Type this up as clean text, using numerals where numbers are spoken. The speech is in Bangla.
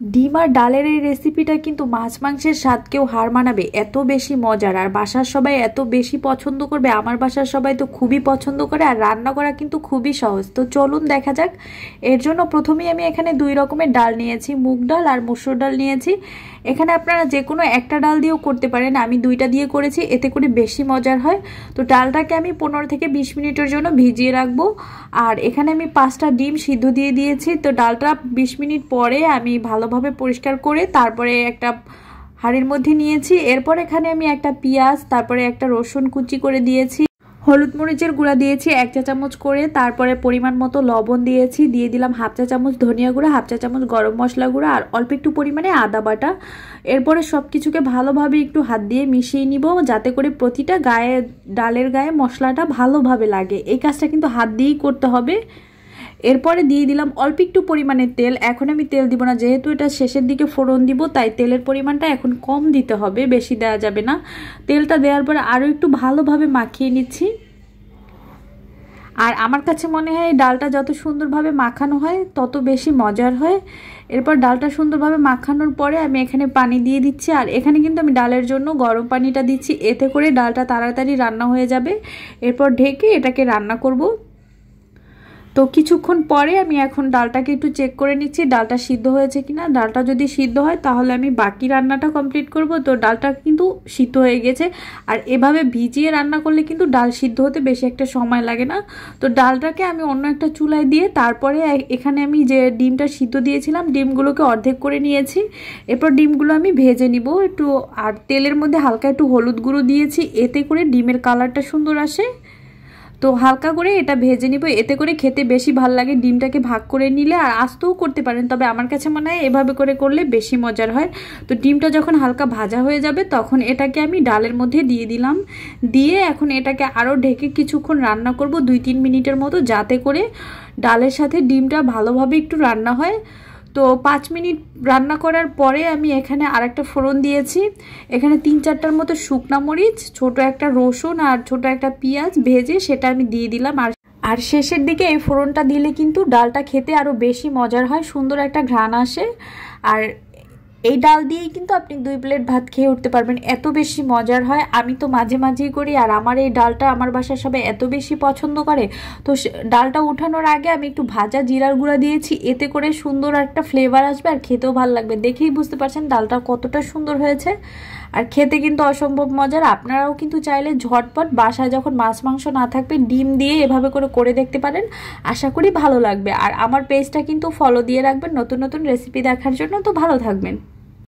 ডিম আর ডালের এই রেসিপিটা কিন্তু মাছ মাংসের স্বাদকেও হার মানাবে, এত বেশি মজার। আর বাসার সবাই এত বেশি পছন্দ করবে, আমার বাসার সবাই তো খুবই পছন্দ করে। আর রান্না করা কিন্তু খুবই সহজ। তো চলুন দেখা যাক। এর জন্য প্রথমেই আমি এখানে 2 রকমের ডাল নিয়েছি, মুগ ডাল আর মসুর ডাল নিয়েছি। এখানে আপনারা যে কোনো একটা ডাল দিয়েও করতে পারেন, আমি 2টা দিয়ে করেছি, এতে করে বেশি মজার হয়। তো ডালটাকে আমি 15 থেকে 20 মিনিটের জন্য ভিজিয়ে রাখবো। আর এখানে আমি 5টা ডিম সিদ্ধ দিয়ে দিয়েছি। তো ডালটা 20 মিনিট পরে আমি ভালোভাবে পরিষ্কার করে তারপরে একটা হাঁড়ির মধ্যে নিয়েছি। এরপর এখানে আমি একটা পেঁয়াজ, তারপরে একটা রসুন কুচি করে দিয়েছি, হলুদ মরিচের গুঁড়া দিয়েছি 1 চা চামচ করে, তারপরে পরিমাণ মতো লবণ দিয়েছি, দিয়ে দিলাম 1/2 চা চামচ ধনিয়া গুঁড়া, 1/2 চা চামচ গরম মশলা গুঁড়া আর অল্প একটু পরিমাণে আদা বাটা। এরপরে সব কিছুকে ভালোভাবে একটু হাত দিয়ে মিশিয়ে নিব, যাতে করে প্রতিটা গায়ে, ডালের গায়ে মশলাটা ভালোভাবে লাগে। এই কাজটা কিন্তু হাত দিয়েই করতে হবে। এরপরে দিয়ে দিলাম অল্প একটু পরিমাণে তেল। এখন আমি তেল দিব না, যেহেতু এটা শেষের দিকে ফোড়ন দিব, তাই তেলের পরিমাণটা এখন কম দিতে হবে, বেশি দেওয়া যাবে না। তেলটা দেওয়ার পরে আরও একটু ভালোভাবে মাখিয়ে নিচ্ছি। আর আমার কাছে মনে হয় ডালটা যত সুন্দরভাবে মাখানো হয় তত বেশি মজার হয়। এরপর ডালটা সুন্দরভাবে মাখানোর পরে আমি এখানে পানি দিয়ে দিচ্ছি। আর এখানে কিন্তু আমি ডালের জন্য গরম পানিটা দিচ্ছি, এতে করে ডালটা তাড়াতাড়ি রান্না হয়ে যাবে। এরপর ঢেকে এটাকে রান্না করব। তো কিছুক্ষণ পরে আমি এখন ডালটাকে একটু চেক করে নিচ্ছি ডালটা সিদ্ধ হয়েছে কিনা। ডালটা যদি সিদ্ধ হয় তাহলে আমি বাকি রান্নাটা কমপ্লিট করব। তো ডালটা কিন্তু সিদ্ধ হয়ে গেছে। আর এভাবে ভিজিয়ে রান্না করলে কিন্তু ডাল সিদ্ধ হতে বেশি একটা সময় লাগে না। তো ডালটাকে আমি অন্য একটা চুলায় দিয়ে তারপরে এখানে আমি যে ডিমটা সিদ্ধ দিয়েছিলাম ডিমগুলোকে অর্ধেক করে নিয়েছি। এরপর ডিমগুলো আমি ভেজে নিব একটু। আর তেলের মধ্যে হালকা একটু হলুদ গুঁড়ো দিয়েছি, এতে করে ডিমের কালারটা সুন্দর আসে। তো হালকা করে এটা ভেজে নিব, এতে করে খেতে বেশি ভালো লাগে। ডিমটাকে ভাগ করে নিলে আর আস্তেও করতে পারেন, তবে আমার কাছে মনে হয় এভাবে করে করলে বেশি মজার হয়। তো ডিমটা যখন হালকা ভাজা হয়ে যাবে তখন এটাকে আমি ডালের মধ্যে দিয়ে দিলাম। দিয়ে এখন এটাকে আরও ঢেকে কিছুক্ষণ রান্না করব 2-3 মিনিটের মতো, যাতে করে ডালের সাথে ডিমটা ভালোভাবে একটু রান্না হয়। তো 5 মিনিট রান্না করার পরে আমি এখানে আরেকটা ফোড়ন দিয়েছি। এখানে 3-4টার মতো শুকনা মরিচ, ছোট একটা রসুন আর ছোট একটা পেঁয়াজ ভেজে সেটা আমি দিয়ে দিলাম। আর শেষের দিকে এই ফোড়নটা দিলে কিন্তু ডালটা খেতে আরও বেশি মজার হয়, সুন্দর একটা ঘ্রাণ আসে। আর এই ডাল দিয়েই কিন্তু আপনি 2 প্লেট ভাত খেয়ে উঠতে পারবেন, এত বেশি মজার হয়। আমি তো মাঝে মাঝেই করি। আর আমার এই ডালটা আমার বাসার সবাই এত বেশি পছন্দ করে। তো ডালটা উঠানোর আগে আমি একটু ভাজা জিরার গুঁড়া দিয়েছি, এতে করে সুন্দর একটা ফ্লেভার আসবে আর খেতেও ভালো লাগবে। দেখেই বুঝতে পারছেন ডালটা কতটা সুন্দর হয়েছে। আর খেতে কিন্তু অসম্ভব মজার। আপনারাও কিন্তু চাইলে ঝটপট বাসায় যখন মাছ মাংস না থাকবে ডিম দিয়ে এভাবে করে দেখতে পারেন, আশা করি ভালো লাগবে। আর আমার পেজটা কিন্তু ফলো দিয়ে রাখবেন নতুন নতুন রেসিপি দেখার জন্য। তো ভালো থাকবেন।